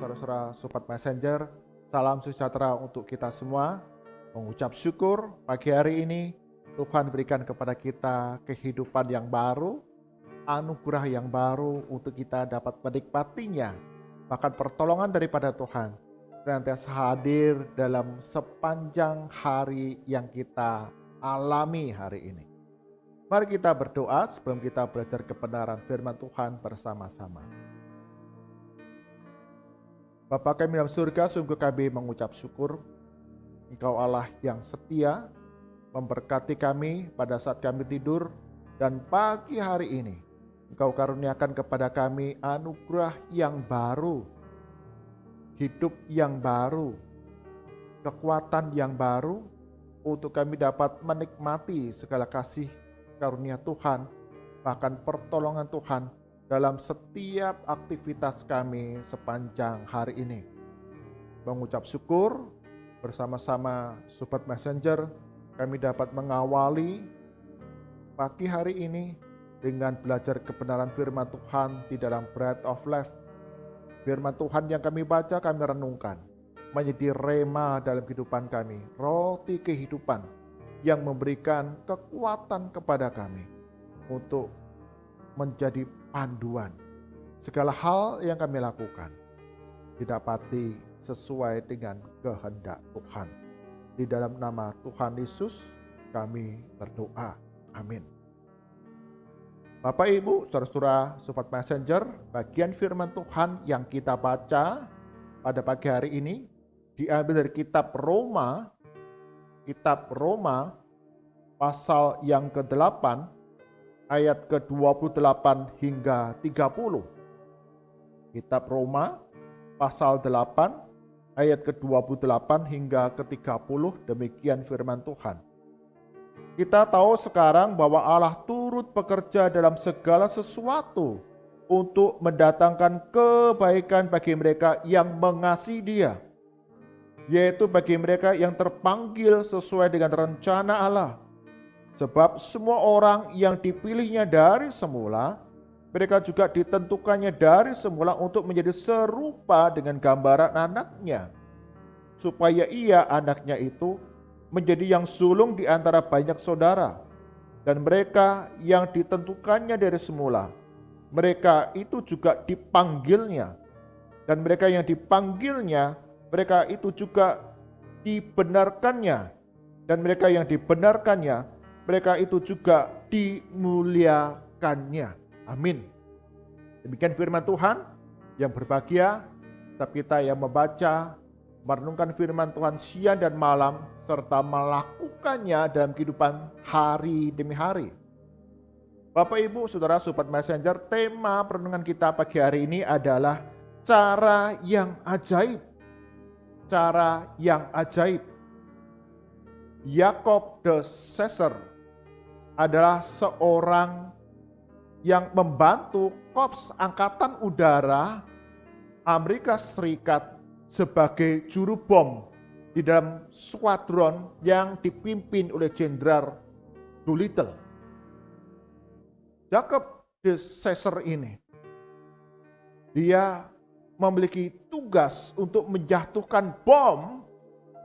saudara-saudara Sobat Messenger, salam sejahtera untuk kita semua. Mengucap syukur pagi hari ini Tuhan berikan kepada kita kehidupan yang baru, anugerah yang baru untuk kita dapat menikmatinya. Bahkan pertolongan daripada Tuhan senantiasa hadir dalam sepanjang hari yang kita alami hari ini. Mari kita berdoa sebelum kita belajar kebenaran firman Tuhan bersama-sama. Bapa kami dalam surga, sungguh kami mengucap syukur. Engkau Allah yang setia, memberkati kami pada saat kami tidur, dan pagi hari ini Engkau karuniakan kepada kami anugerah yang baru, hidup yang baru, kekuatan yang baru, untuk kami dapat menikmati segala kasih karunia Tuhan, bahkan pertolongan Tuhan dalam setiap aktivitas kami sepanjang hari ini. Mengucap syukur bersama-sama Sobat Messenger, kami dapat mengawali pagi hari ini dengan belajar kebenaran firman Tuhan di dalam Bread of Life. Firman Tuhan yang kami baca, kami renungkan, menjadi rema dalam kehidupan kami, roti kehidupan yang memberikan kekuatan kepada kami untuk menjadi panduan. Segala hal yang kami lakukan didapati sesuai dengan kehendak Tuhan. Di dalam nama Tuhan Yesus kami berdoa. Amin. Bapak Ibu, saudara-saudara Sobat Messenger, bagian firman Tuhan yang kita baca pada pagi hari ini diambil dari kitab Roma pasal yang ke-8 ayat ke-28 hingga 30. Kitab Roma pasal 8 ayat ke-28 hingga ke-30, demikian firman Tuhan. Kita tahu sekarang bahwa Allah turut bekerja dalam segala sesuatu untuk mendatangkan kebaikan bagi mereka yang mengasihi Dia, yaitu bagi mereka yang terpanggil sesuai dengan rencana Allah. Sebab semua orang yang dipilihnya dari semula, mereka juga ditentukannya dari semula untuk menjadi serupa dengan gambaran anaknya, supaya ia, anaknya itu, menjadi yang sulung di antara banyak saudara. Dan mereka yang ditentukannya dari semula, mereka itu juga dipanggilnya. Dan mereka yang dipanggilnya, mereka itu juga dibenarkannya. Dan mereka yang dibenarkannya, mereka itu juga dimuliakannya. Amin. Demikian firman Tuhan. Yang berbahagia setiap kita yang membaca, merenungkan firman Tuhan siang dan malam, serta melakukannya dalam kehidupan hari demi hari. Bapak Ibu, saudara Sobat Messenger, tema perenungan kita pagi hari ini adalah cara yang ajaib. Cara yang ajaib. Jacob de Caesar adalah seorang yang membantu Korps Angkatan Udara Amerika Serikat sebagai juru bom di dalam skuadron yang dipimpin oleh Jenderal Doolittle. Jacob de Caesar ini, dia memiliki tugas untuk menjatuhkan bom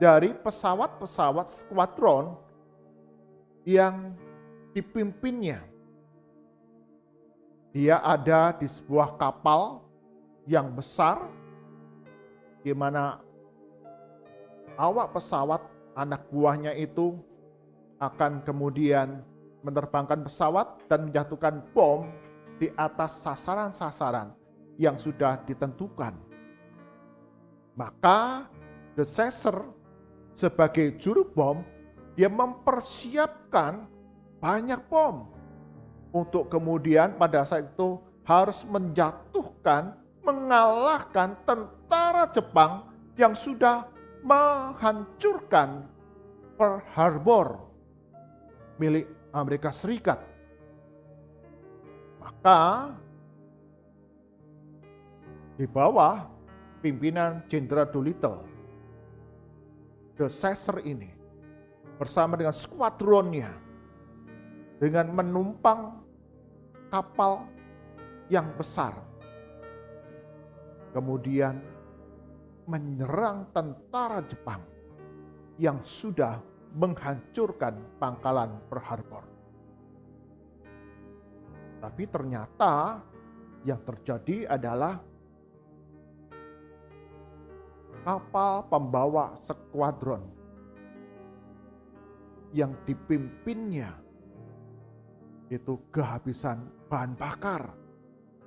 dari pesawat-pesawat skuadron yang dipimpinnya. Dia ada di sebuah kapal yang besar, di mana awak pesawat, anak buahnya itu akan kemudian menerbangkan pesawat dan menjatuhkan bom di atas sasaran-sasaran yang sudah ditentukan. Maka de Caesar sebagai juru bom, dia mempersiapkan banyak bom untuk kemudian pada saat itu harus menjatuhkan, mengalahkan tentara Jepang yang sudah menghancurkan Pearl Harbor milik Amerika Serikat. Maka di bawah pimpinan Jenderal Doolittle, de Caesar ini bersama dengan skuadronnya, dengan menumpang kapal yang besar, kemudian menyerang tentara Jepang yang sudah menghancurkan pangkalan Pearl Harbor. Tapi ternyata yang terjadi adalah kapal pembawa skuadron yang dipimpinnya itu kehabisan bahan bakar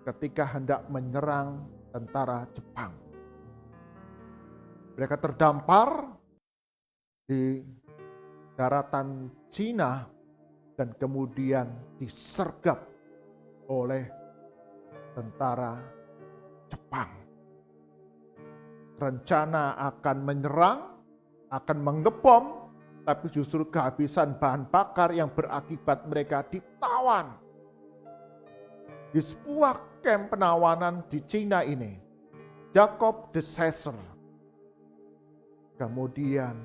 ketika hendak menyerang tentara Jepang. Mereka terdampar di daratan Cina dan kemudian disergap oleh tentara Jepang. Rencana akan menyerang, akan mengebom, tapi justru kehabisan bahan bakar yang berakibat mereka ditawan. Di sebuah kamp penawanan di Cina ini, Jacob de Caesar kemudian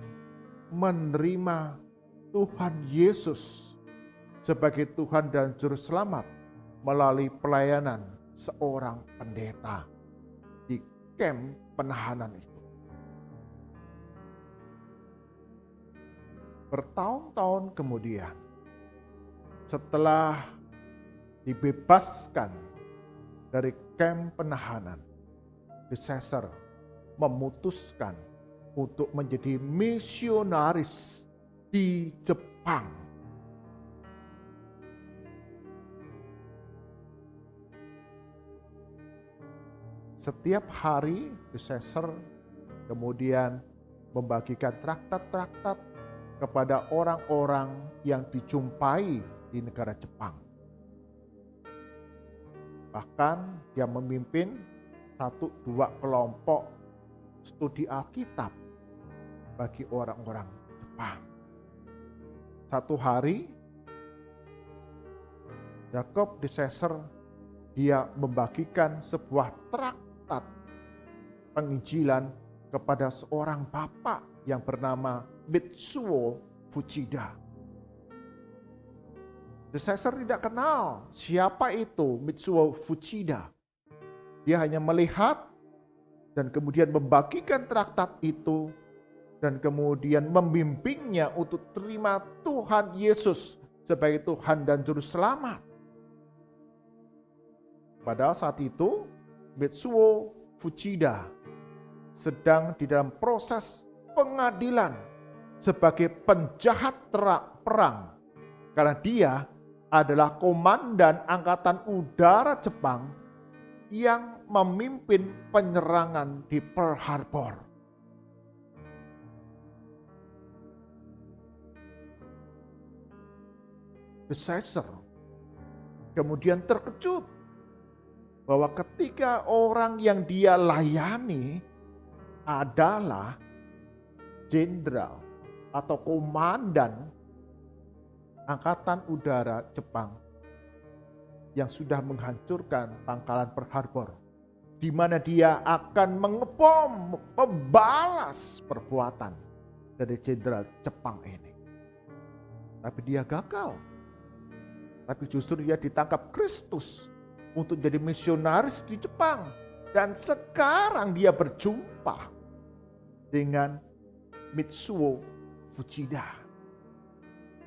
menerima Tuhan Yesus sebagai Tuhan dan Juru Selamat melalui pelayanan seorang pendeta di kamp penahanan itu. Bertahun-tahun kemudian, setelah dibebaskan dari kamp penahanan, de Caesar memutuskan untuk menjadi misionaris di Jepang. Setiap hari de Caesar kemudian membagikan traktat-traktat kepada orang-orang yang dijumpai di negara Jepang. Bahkan dia memimpin 1-2 kelompok studi Alkitab bagi orang-orang Jepang. Satu hari, Jacob de Caesar dia membagikan sebuah traktat penginjilan kepada seorang bapak yang bernama Mitsuo Fuchida. De Caesar tidak kenal siapa itu Mitsuo Fuchida. Dia hanya melihat dan kemudian membagikan traktat itu dan kemudian membimbingnya untuk terima Tuhan Yesus sebagai Tuhan dan Juru Selamat. Pada saat itu, Mitsuo Fuchida sedang di dalam proses pengadilan sebagai penjahat perang karena dia adalah komandan Angkatan Udara Jepang yang memimpin penyerangan di Pearl Harbor. De Caesar kemudian terkejut bahwa ketika orang yang dia layani adalah jenderal atau komandan Angkatan Udara Jepang yang sudah menghancurkan pangkalan Pearl Harbor, di mana dia akan mengebom, membalas perbuatan dari jenderal Jepang ini. Tapi dia gagal. Tapi justru dia ditangkap Kristus untuk jadi misionaris di Jepang. Dan sekarang dia berjumpa dengan Mitsuo Fuchida,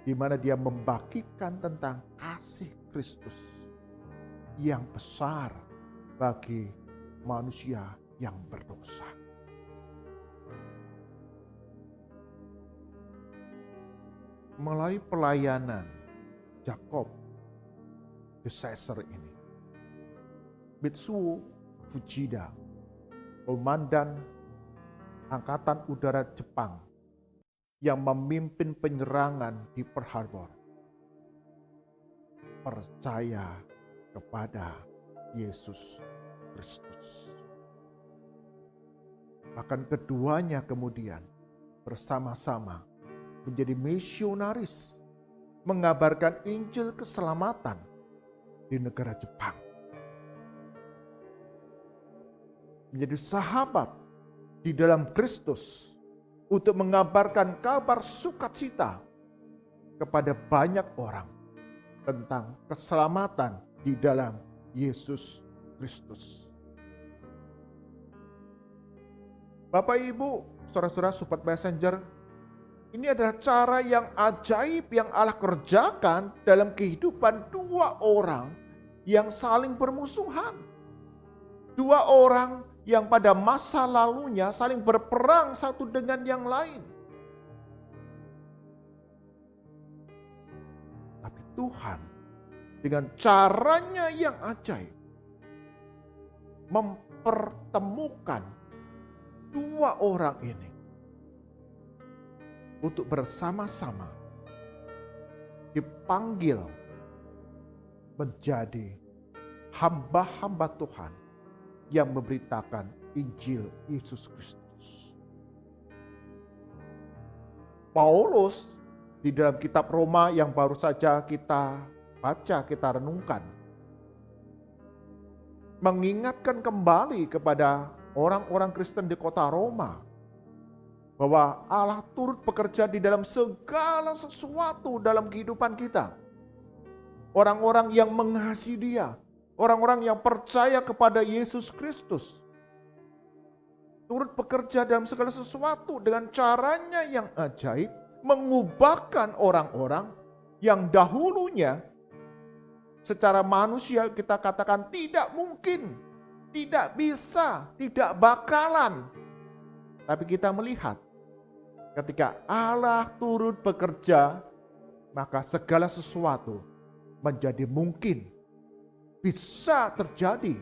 di mana dia membagikan tentang kasih Kristus yang besar bagi manusia yang berdosa. Melalui pelayanan Jacob de Caesar ini, Mitsuo Fuchida, komandan Angkatan Udara Jepang yang memimpin penyerangan di Pearl Harbor, percaya kepada Yesus Kristus. Bahkan keduanya kemudian bersama-sama menjadi misionaris, mengabarkan Injil keselamatan di negara Jepang. Menjadi sahabat di dalam Kristus untuk mengabarkan kabar sukacita kepada banyak orang tentang keselamatan di dalam Yesus Kristus. Bapak Ibu, saudara-saudara Sobat Messenger, ini adalah cara yang ajaib yang Allah kerjakan dalam kehidupan dua orang yang saling bermusuhan. Dua orang yang pada masa lalunya saling berperang satu dengan yang lain. Tapi Tuhan dengan caranya yang ajaib mempertemukan dua orang ini untuk bersama-sama dipanggil menjadi hamba-hamba Tuhan yang memberitakan Injil Yesus Kristus. Paulus di dalam kitab Roma yang baru saja kita baca, kita renungkan, mengingatkan kembali kepada orang-orang Kristen di kota Roma bahwa Allah turut bekerja di dalam segala sesuatu dalam kehidupan kita. Orang-orang yang mengasihi Dia, orang-orang yang percaya kepada Yesus Kristus, turut bekerja dalam segala sesuatu dengan caranya yang ajaib, mengubahkan orang-orang yang dahulunya secara manusia kita katakan tidak mungkin, tidak bisa, tidak bakalan. Tapi kita melihat ketika Allah turut bekerja, maka segala sesuatu menjadi mungkin, bisa terjadi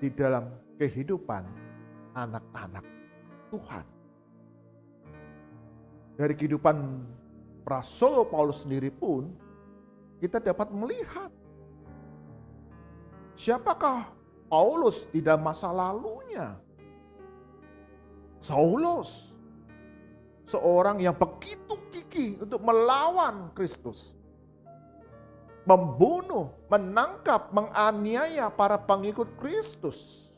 di dalam kehidupan anak-anak Tuhan. Dari kehidupan Rasul Paulus sendiri pun kita dapat melihat siapakah Paulus di dalam masa lalunya. Saulus, seorang yang begitu gigih untuk melawan Kristus, membunuh, menangkap, menganiaya para pengikut Kristus.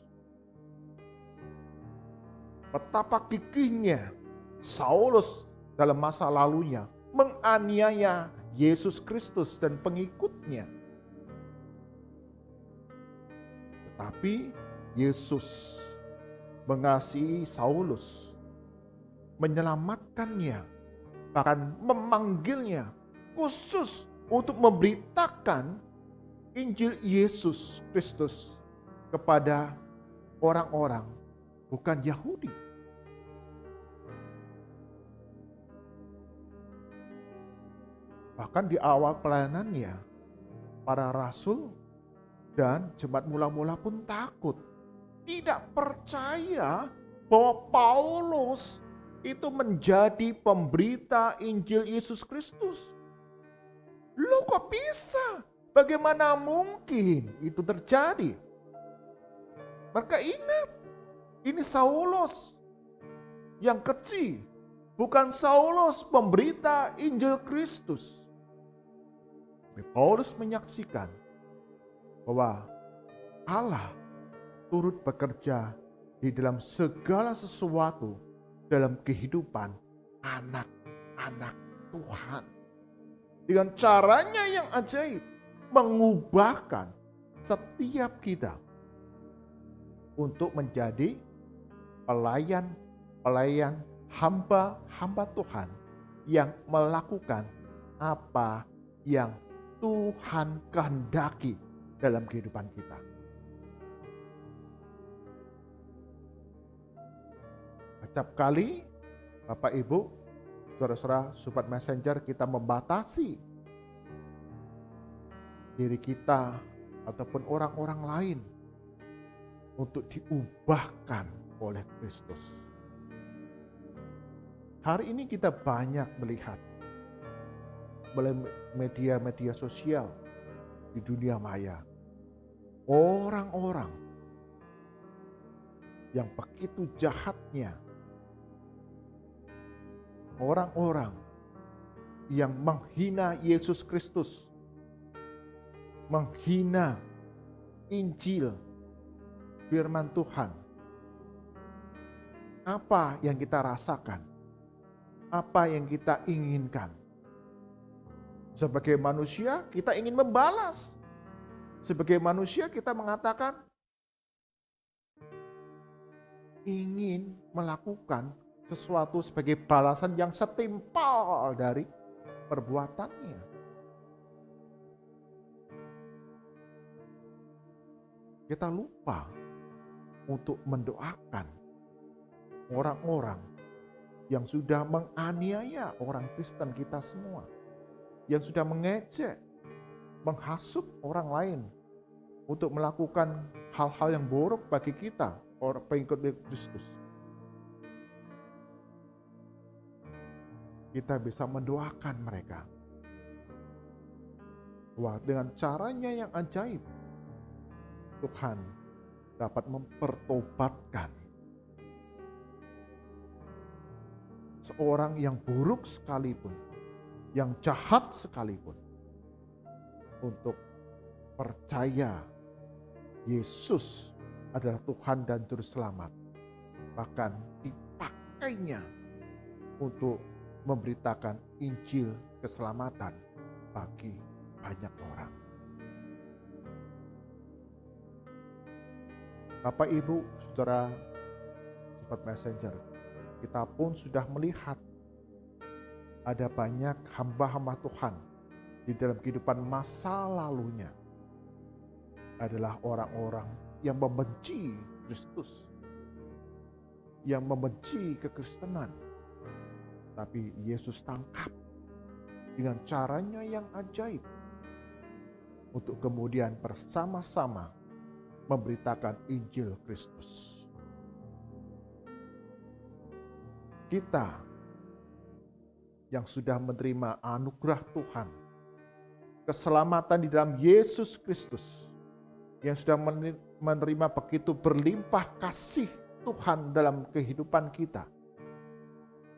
Betapa gigihnya Saulus dalam masa lalunya menganiaya Yesus Kristus dan pengikutnya. Tetapi Yesus mengasihi Saulus, menyelamatkannya, bahkan memanggilnya khusus untuk memberitakan Injil Yesus Kristus kepada orang-orang bukan Yahudi. Bahkan di awal pelayanannya, para rasul dan jemaat mula-mula pun takut, tidak percaya bahwa Paulus itu menjadi pemberita Injil Yesus Kristus. Loh kok bisa? Bagaimana mungkin itu terjadi? Maka ingat, ini Saulus yang kecil, bukan Saulus pemberita Injil Kristus. Tapi Paulus menyaksikan bahwa Allah turut bekerja di dalam segala sesuatu dalam kehidupan anak-anak Tuhan. Dengan caranya yang ajaib, mengubahkan setiap kita untuk menjadi pelayan-pelayan hamba-hamba Tuhan yang melakukan apa yang Tuhan kehendaki dalam kehidupan kita. Setiap kali Bapak Ibu, saudara-saudara Sobat Messenger, kita membatasi diri kita ataupun orang-orang lain untuk diubahkan oleh Kristus. Hari ini kita banyak melihat melalui media-media sosial di dunia maya, orang-orang yang begitu jahatnya, orang-orang yang menghina Yesus Kristus, menghina Injil, firman Tuhan. Apa yang kita rasakan? Apa yang kita inginkan? Sebagai manusia kita ingin membalas. Sebagai manusia kita mengatakan, ingin melakukan sesuatu sebagai balasan yang setimpal dari perbuatannya. Kita lupa untuk mendoakan orang-orang yang sudah menganiaya orang Kristen kita semua, yang sudah mengejek, menghasut orang lain untuk melakukan hal-hal yang buruk bagi kita, orang pengikut Kristus. Kita bisa mendoakan mereka. Wah, dengan caranya yang ajaib, Tuhan dapat mempertobatkan seorang yang buruk sekalipun, yang jahat sekalipun, untuk percaya Yesus adalah Tuhan dan Juru Selamat, bahkan dipakainya untuk memberitakan Injil keselamatan bagi banyak orang. Bapak, Ibu, Saudara, Sobat Messenger, kita pun sudah melihat ada banyak hamba-hamba Tuhan di dalam kehidupan masa lalunya adalah orang-orang yang membenci Kristus, yang membenci kekristenan. Tapi Yesus tangkap dengan caranya yang ajaib untuk kemudian bersama-sama memberitakan Injil Kristus. Kita yang sudah menerima anugerah Tuhan, keselamatan di dalam Yesus Kristus, yang sudah menerima begitu berlimpah kasih Tuhan dalam kehidupan kita,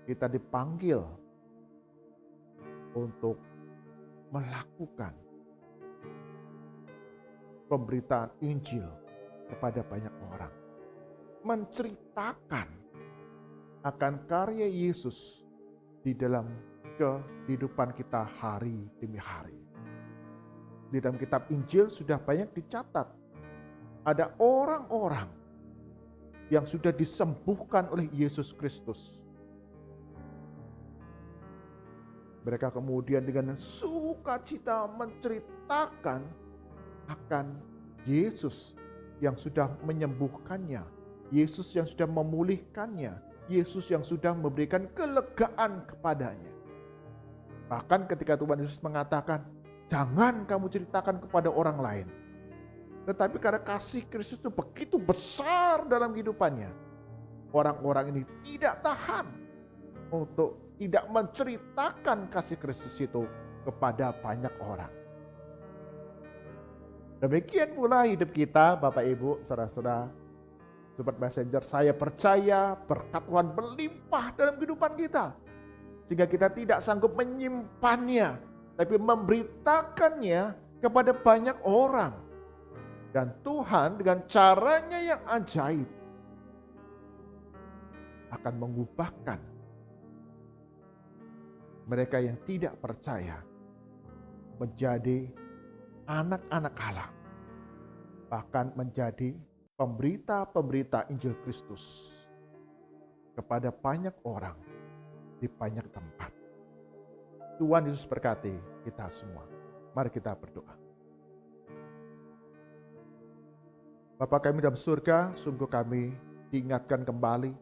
kita dipanggil untuk melakukan pemberitaan Injil kepada banyak orang, menceritakan akan karya Yesus di dalam kehidupan kita hari demi hari. Di dalam kitab Injil sudah banyak dicatat ada orang-orang yang sudah disembuhkan oleh Yesus Kristus. Mereka kemudian dengan sukacita menceritakan akan Yesus yang sudah menyembuhkannya, Yesus yang sudah memulihkannya, Yesus yang sudah memberikan kelegaan kepadanya. Bahkan ketika Tuhan Yesus mengatakan, jangan kamu ceritakan kepada orang lain. Tetapi karena kasih Kristus itu begitu besar dalam kehidupannya, orang-orang ini tidak tahan untuk tidak menceritakan kasih Kristus itu kepada banyak orang. Demikian pula hidup kita, Bapak Ibu, saudara-saudara, Sobat Messenger, saya percaya berkat Tuhan berlimpah dalam kehidupan kita. Sehingga kita tidak sanggup menyimpannya, tapi memberitakannya kepada banyak orang. Dan Tuhan dengan caranya yang ajaib akan mengubahkan mereka yang tidak percaya menjadi anak-anak Allah. Bahkan menjadi pemberita-pemberita Injil Kristus kepada banyak orang di banyak tempat. Tuhan Yesus berkati kita semua. Mari kita berdoa. Bapa kami dalam surga, sungguh kami diingatkan kembali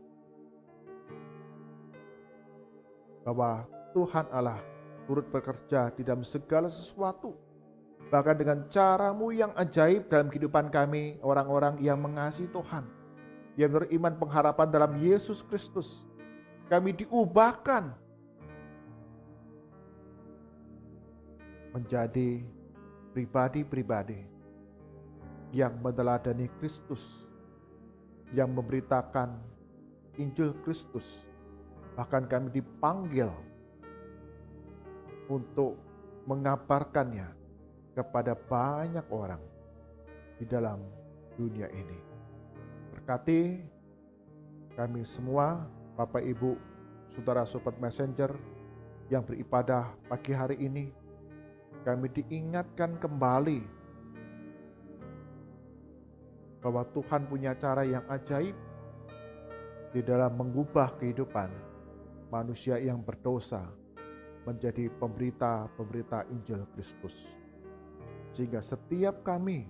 bahwa Tuhan Allah turut bekerja di dalam segala sesuatu. Bahkan dengan cara-Mu yang ajaib dalam kehidupan kami, orang-orang yang mengasihi Tuhan, yang beriman pengharapan dalam Yesus Kristus, kami diubahkan menjadi pribadi-pribadi yang meneladani Kristus, yang memberitakan Injil Kristus. Bahkan kami dipanggil untuk mengabarkannya kepada banyak orang di dalam dunia ini. Berkati kami semua, Bapak Ibu, Saudara Sobat Messenger yang beribadah pagi hari ini. Kami diingatkan kembali bahwa Tuhan punya cara yang ajaib di dalam mengubah kehidupan manusia yang berdosa menjadi pemberita-pemberita Injil Kristus. Sehingga setiap kami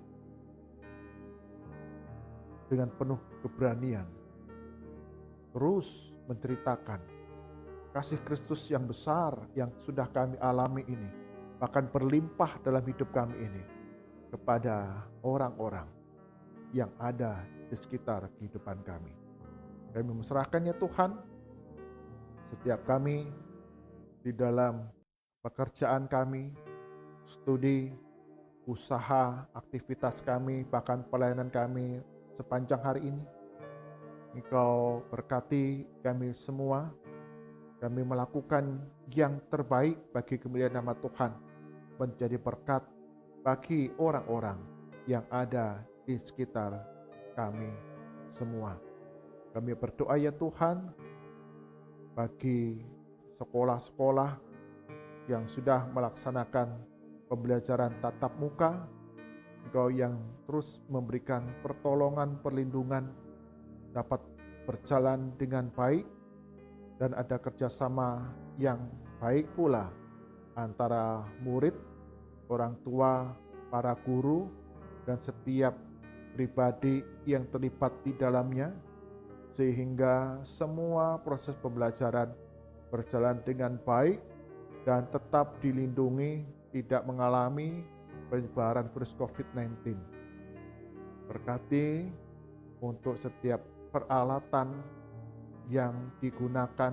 dengan penuh keberanian terus menceritakan kasih Kristus yang besar yang sudah kami alami ini, bahkan berlimpah dalam hidup kami ini, kepada orang-orang yang ada di sekitar kehidupan kami. Kami menyerahkan ya Tuhan, setiap kami di dalam pekerjaan kami, studi, usaha, aktivitas kami, bahkan pelayanan kami sepanjang hari ini. Engkau berkati kami semua, kami melakukan yang terbaik bagi kemuliaan nama Tuhan, menjadi berkat bagi orang-orang yang ada di sekitar kami semua. Kami berdoa ya Tuhan, bagi sekolah-sekolah yang sudah melaksanakan pembelajaran tatap muka, Engkau yang terus memberikan pertolongan, perlindungan, dapat berjalan dengan baik, dan ada kerjasama yang baik pula antara murid, orang tua, para guru, dan setiap pribadi yang terlibat di dalamnya, sehingga semua proses pembelajaran berjalan dengan baik dan tetap dilindungi, tidak mengalami penyebaran virus COVID-19. Berkati untuk setiap peralatan yang digunakan,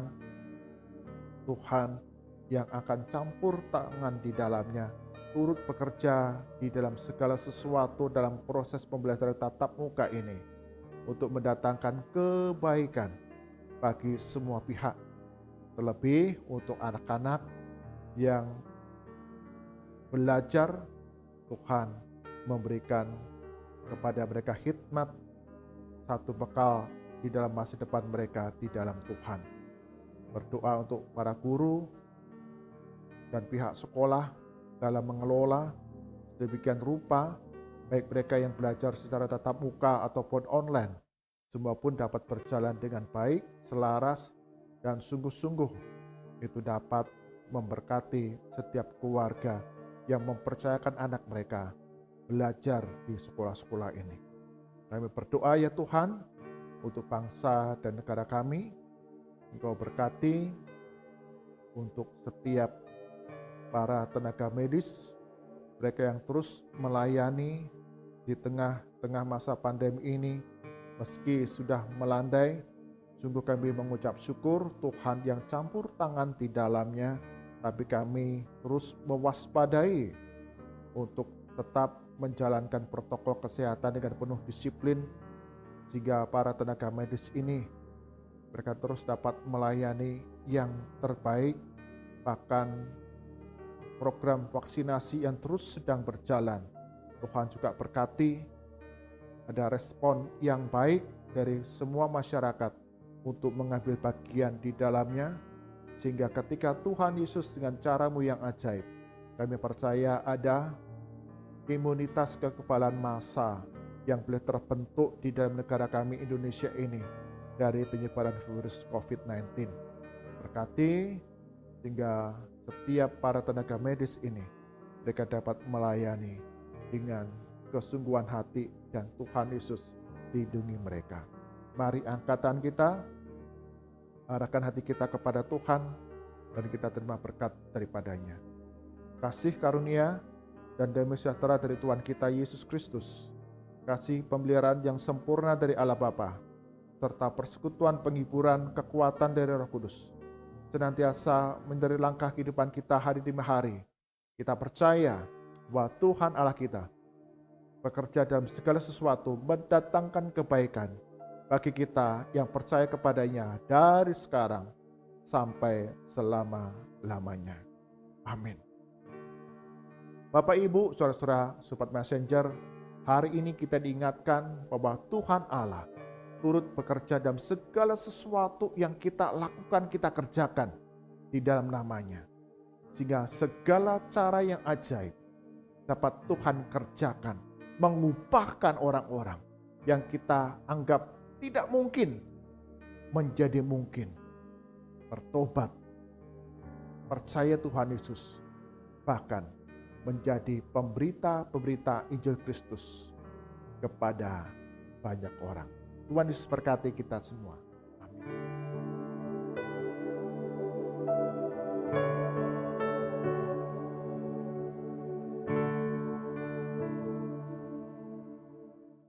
Tuhan yang akan campur tangan di dalamnya, turut bekerja di dalam segala sesuatu dalam proses pembelajaran tatap muka ini, untuk mendatangkan kebaikan bagi semua pihak, terlebih untuk anak-anak yang belajar. Tuhan memberikan kepada mereka hikmat, satu bekal di dalam masa depan mereka di dalam Tuhan. Berdoa untuk para guru dan pihak sekolah dalam mengelola sedemikian rupa, baik mereka yang belajar secara tatap muka ataupun online, semua pun dapat berjalan dengan baik, selaras, dan sungguh-sungguh itu dapat memberkati setiap keluarga yang mempercayakan anak mereka belajar di sekolah-sekolah ini. Kami berdoa ya Tuhan, untuk bangsa dan negara kami, Engkau berkati untuk setiap para tenaga medis, mereka yang terus melayani di tengah-tengah masa pandemi ini, meski sudah melandai. Sungguh kami mengucap syukur Tuhan yang campur tangan di dalamnya, tapi kami terus mewaspadai untuk tetap menjalankan protokol kesehatan dengan penuh disiplin, sehingga para tenaga medis ini mereka terus dapat melayani yang terbaik. Bahkan program vaksinasi yang terus sedang berjalan, Tuhan juga berkati ada respon yang baik dari semua masyarakat untuk mengambil bagian di dalamnya, sehingga ketika Tuhan Yesus dengan cara-Mu yang ajaib, kami percaya ada imunitas kekebalan massa yang boleh terbentuk di dalam negara kami Indonesia ini dari penyebaran virus COVID-19. Berkati sehingga setiap para tenaga medis ini mereka dapat melayani dengan kesungguhan hati, dan Tuhan Yesus lindungi mereka. Mari angkatan kita, arahkan hati kita kepada Tuhan, dan kita terima berkat daripadanya. Kasih karunia dan damai sejahtera dari Tuhan kita Yesus Kristus, kasih pemeliharaan yang sempurna dari Allah Bapa, serta persekutuan penghiburan kekuatan dari Roh Kudus, senantiasa menjadi langkah kehidupan kita hari demi hari. Kita percaya bahwa Tuhan Allah kita bekerja dalam segala sesuatu, mendatangkan kebaikan bagi kita yang percaya kepadanya dari sekarang sampai selama-lamanya. Amin. Bapak, Ibu, saudara-saudara, Sobat Messenger, hari ini kita diingatkan bahwa Tuhan Allah turut bekerja dalam segala sesuatu yang kita lakukan, kita kerjakan di dalam namanya. Sehingga segala cara yang ajaib dapat Tuhan kerjakan, mengubahkan orang-orang yang kita anggap tidak mungkin menjadi mungkin. Bertobat, percaya Tuhan Yesus, bahkan menjadi pemberita-pemberita Injil Kristus kepada banyak orang. Tuhan Yesus berkati kita semua.